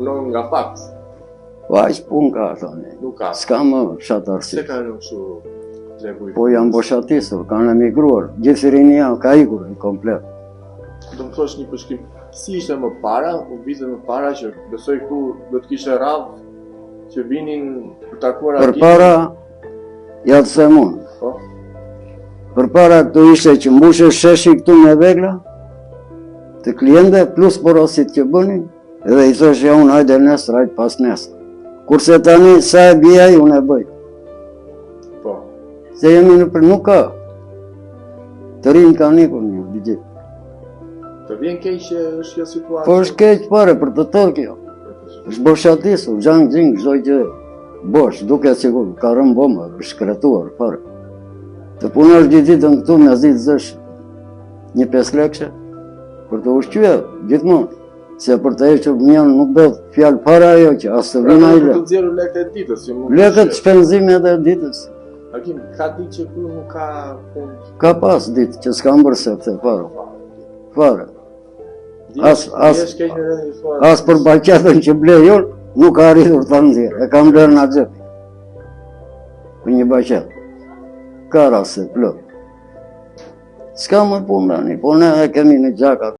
punon nga pak. Po aq punë ka, thoni. Nuk ka. S'ka më fshatarësi. Se ka rënë kështu tregu i. Po janë boshatisur, kanë emigruar. Gjithë rinia ka ikur komplet. Do më thosh një përshkrim, si ishte më para, vitet më para që besoj këtu do të kishe radhë që vinin për takuar Për para, ja të them unë. Po, Për para këtu ishte që mbushe sheshi këtu me vegla, të kliente plus porosit që bënin, edhe i thosh ja unë hajde nesër, hajde pas nesër. Kurse tani sa e bijaj, unë e bëj. po. Se jemi në për nuk ka. Të rinë ka nikur një, digjit. Të vjen keq që është kjo situatë. Po është keq pare për të tërë kjo. është boshatisur, gjangë gjingë, çdo gjë bosh, duke sigur, ka rënë bomba, është shkretuar, fare. Të punosh ditën këtu me zitë zësh, një 5 lekëshe, për të ushqyer, gjithmonë. Se për të hequr mjanë nuk do fjalë para ajo që as të vina i Për të nxjerrur lekët e ditës, që mund. Lekët shpenzimet e ditës. Hakim, ka ditë që këtu nuk ka punë. Ka pas ditë që s'ka mbërë sepse fare. Fare. As për baqetën që ble jonë, nuk ka arritur të nxjerrë. E kam blerë në xhep. Për një baqetë. Ka raste plot. S'ka më punë tani, po ne e kemi në gjaka.